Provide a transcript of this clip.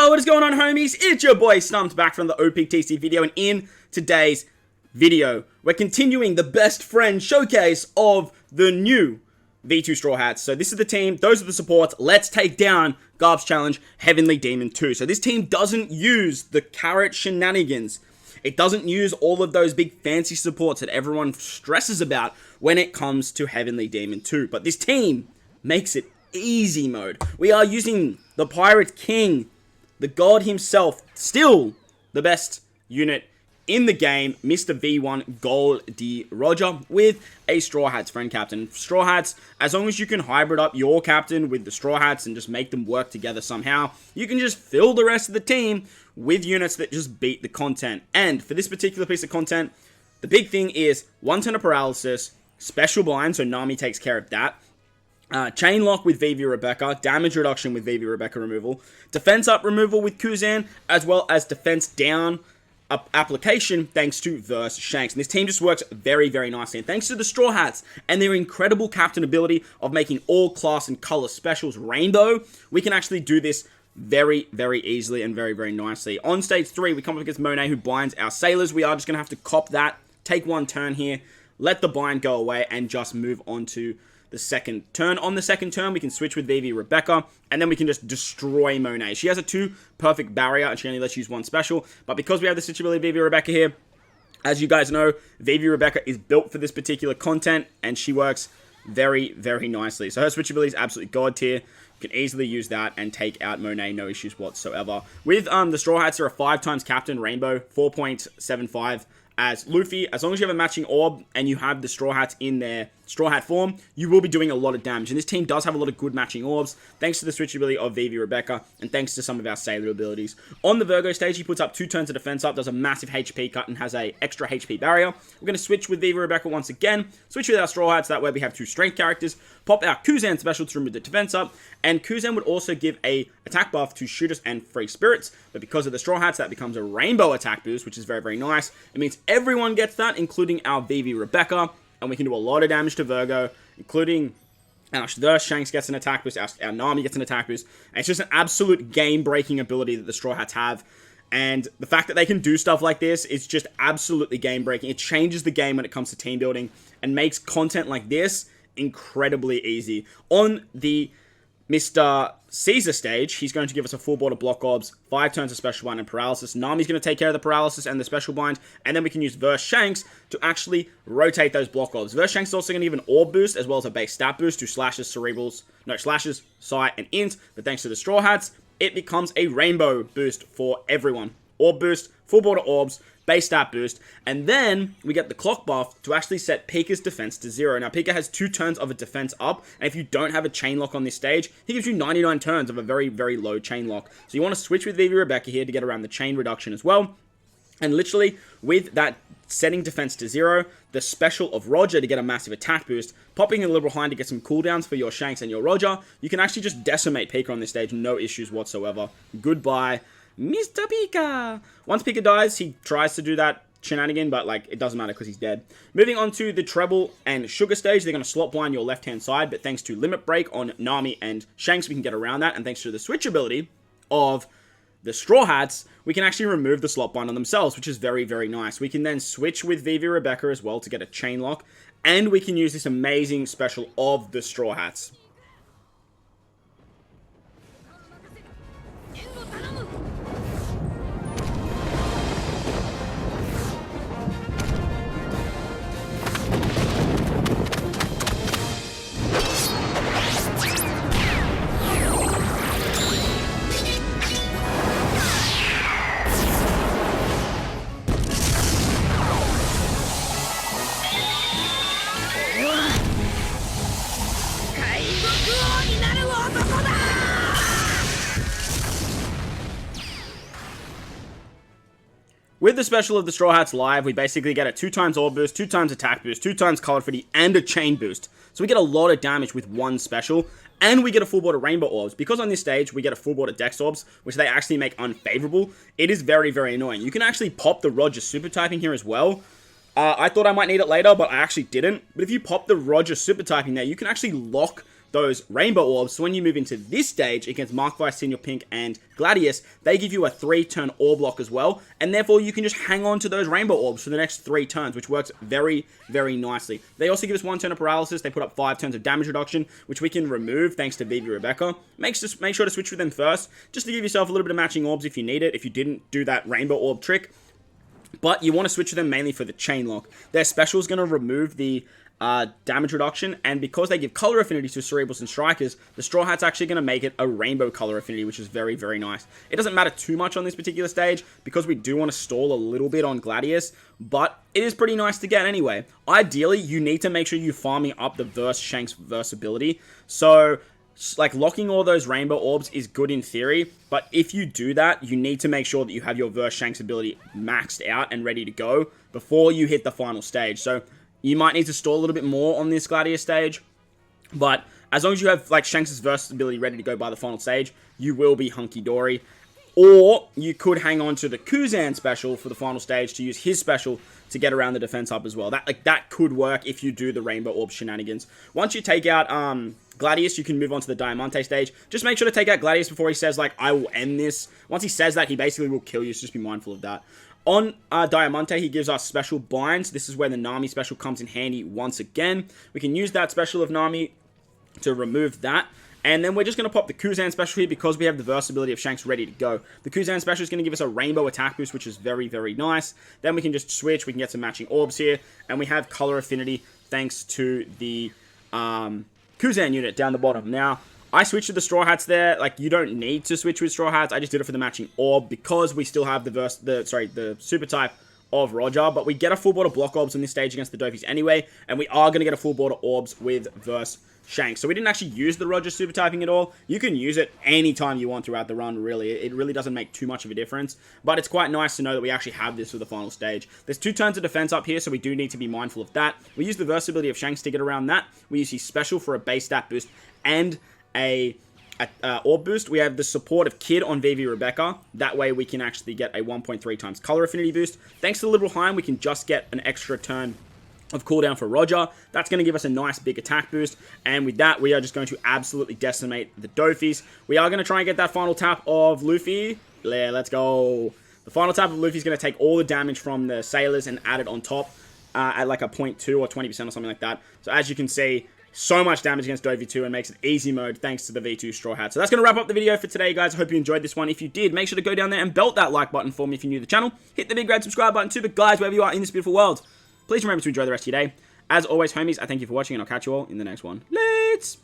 Yo, what is going on, homies? It's your boy Stumps back from the OPTC video, and in today's video, we're continuing the best friend showcase of the new V2 Straw Hats. So this is the team, those are the supports. Let's take down Garb's Challenge Heavenly Demon 2. So this team doesn't use the carrot shenanigans. It doesn't use all of those big fancy supports that everyone stresses about when it comes to Heavenly Demon 2. But this team makes it easy mode. We are using the Pirate King, the god himself, still the best unit in the game, Mr. V1 Goldie Roger, with a Straw Hats friend captain. Straw Hats, as long as you can hybrid up your captain with the Straw Hats and just make them work together somehow, you can just fill the rest of the team with units that just beat the content. And for this particular piece of content, the big thing is 1 turn of paralysis, special blind, so Nami takes care of that. Chain lock with Vivi Rebecca, damage reduction with Vivi Rebecca removal, defense up removal with Kuzan, as well as defense down application thanks to Verse Shanks. And this team just works very, very nicely. And thanks to the Straw Hats and their incredible captain ability of making all class and color specials rainbow, we can actually do this very, very easily and very, very nicely. On stage 3, we come up against Monet, who binds our sailors. We are just going to have to cop that, take 1 turn here, let the bind go away, and just move on to the second turn. On the second turn, we can switch with Vivi Rebecca, and then we can just destroy Monet. She has a 2 perfect barrier, and she only lets you use 1 special, but because we have the switch ability Vivi Rebecca here, as you guys know, Vivi Rebecca is built for this particular content, and she works very, very nicely. So her switch ability is absolutely god tier. You can easily use that and take out Monet, no issues whatsoever. With the Straw Hats, are a 5 times captain rainbow, 4.75 as Luffy. As long as you have a matching orb and you have the Straw Hats in their Straw Hat form, you will be doing a lot of damage. And this team does have a lot of good matching orbs, thanks to the switch ability of Vivi Rebecca, and thanks to some of our Sailor abilities. On the Virgo stage, he puts up 2 turns of defense up, does a massive HP cut, and has a extra HP barrier. We're going to switch with Vivi Rebecca once again, switch with our Straw Hats, that way we have 2 strength characters, pop our Kuzan special to remove the defense up, and Kuzan would also give a attack buff to shooters and free spirits, but because of the Straw Hats, that becomes a rainbow attack boost, which is very, very nice. It means everyone gets that, including our Vivi Rebecca, and we can do a lot of damage to Virgo, including our Shanks gets an attack boost, our Nami gets an attack boost, and it's just an absolute game-breaking ability that the Straw Hats have, and the fact that they can do stuff like this is just absolutely game-breaking. It changes the game when it comes to team building, and makes content like this incredibly easy. On the Mr. Caesar stage, he's going to give us a full board of block orbs, 5 turns of special bind and paralysis. Nami's going to take care of the paralysis and the special bind, and then we can use Verse Shanks to actually rotate those block orbs. Verse Shanks is also going to give an orb boost as well as a base stat boost to slashes, sight, and int, but thanks to the Straw Hats, it becomes a rainbow boost for everyone. Orb boost, full board of orbs, base stat boost, and then we get the clock buff to actually set Pika's defense to 0. Now, Pika has 2 turns of a defense up, and if you don't have a chain lock on this stage, he gives you 99 turns of a very, very low chain lock. So you want to switch with Vivi Rebecca here to get around the chain reduction as well. And literally, with that setting defense to 0, the special of Roger to get a massive attack boost, popping a little behind to get some cooldowns for your Shanks and your Roger, you can actually just decimate Pika on this stage, no issues whatsoever. Goodbye, Mr. Pika! Once Pika dies, he tries to do that shenanigan, but like it doesn't matter because he's dead. Moving on to the treble and sugar stage, they're going to slot blind your left hand side, but thanks to limit break on Nami and Shanks, we can get around that, and thanks to the switch ability of the Straw Hats, we can actually remove the slot blind on themselves, which is very, very nice. We can then switch with Vivi Rebecca as well to get a chain lock, and we can use this amazing special of the Straw Hats. With the special of the Straw Hats live, we basically get a 2 times orb boost, 2 times attack boost, 2 times color footy, and a chain boost. So we get a lot of damage with 1 special, and we get a full board of rainbow orbs. Because on this stage, we get a full board of dex orbs, which they actually make unfavorable, it is very, very annoying. You can actually pop the Roger super typing here as well. I thought I might need it later, but I actually didn't. But if you pop the Roger super typing there, you can actually lock those rainbow orbs. So when you move into this stage against Markvi, Senior Pink, and Gladius, they give you a 3-turn orb lock as well, and therefore you can just hang on to those rainbow orbs for the next 3 turns, which works very, very nicely. They also give us 1 turn of paralysis. They put up 5 turns of damage reduction, which we can remove thanks to Vivi Rebecca. Make sure to switch with them first, just to give yourself a little bit of matching orbs if you need it, if you didn't do that rainbow orb trick. But you want to switch with them mainly for the chain lock. Their special is going to remove the damage reduction, and because they give color affinity to Cerebrals and Strikers, the Straw Hat's actually going to make it a rainbow color affinity, which is very, very nice. It doesn't matter too much on this particular stage, because we do want to stall a little bit on Gladius, but it is pretty nice to get anyway. Ideally, you need to make sure you're farming up the Shanks verse ability, so like locking all those rainbow orbs is good in theory, but if you do that, you need to make sure that you have your Verse Shanks ability maxed out and ready to go before you hit the final stage. So you might need to stall a little bit more on this Gladius stage, but as long as you have like Shanks' Verse ability ready to go by the final stage, you will be hunky-dory. Or you could hang on to the Kuzan special for the final stage to use his special to get around the defense up as well. That could work if you do the Rainbow Orb shenanigans. Once you take out Gladius, you can move on to the Diamante stage. Just make sure to take out Gladius before he says, like, I will end this. Once he says that, he basically will kill you, so just be mindful of that. On Diamante, he gives us special binds. This is where the Nami special comes in handy once again. We can use that special of Nami to remove that. And then we're just going to pop the Kuzan special here because we have the versatility of Shanks ready to go. The Kuzan special is going to give us a rainbow attack boost, which is very, very nice. Then we can just switch. We can get some matching orbs here. And we have color affinity thanks to the Kuzan unit down the bottom. Now, I switched to the Straw Hats there. Like, you don't need to switch with Straw Hats. I just did it for the matching orb because we still have the super type of Roger, but we get a full board of block orbs on this stage against the Dofies anyway, and we are going to get a full board of orbs with Verse Shanks. So we didn't actually use the Roger super typing at all. You can use it anytime you want throughout the run, really. It really doesn't make too much of a difference, but it's quite nice to know that we actually have this for the final stage. There's 2 turns of defense up here, so we do need to be mindful of that. We use the versatility of Shanks to get around that. We use his special for a base stat boost and a orb boost. We have the support of Kid on Vivi Rebecca. That way we can actually get a 1.3 times color affinity boost. Thanks to the Liberal Heim, we can just get an extra turn of cooldown for Roger. That's going to give us a nice big attack boost, and with that we are just going to absolutely decimate the Dofies. We are going to try and get that final tap of Luffy. Yeah, let's go. The final tap of Luffy is going to take all the damage from the Sailors and add it on top at like a 0.2 or 20% or something like that. So as you can see, so much damage against Dovi 2 and makes it easy mode thanks to the V2 Straw Hat. So that's going to wrap up the video for today, guys. I hope you enjoyed this one. If you did, make sure to go down there and belt that like button for me if you're new to the channel. Hit the big red subscribe button too. But guys, wherever you are in this beautiful world, please remember to enjoy the rest of your day. As always, homies, I thank you for watching, and I'll catch you all in the next one. Let's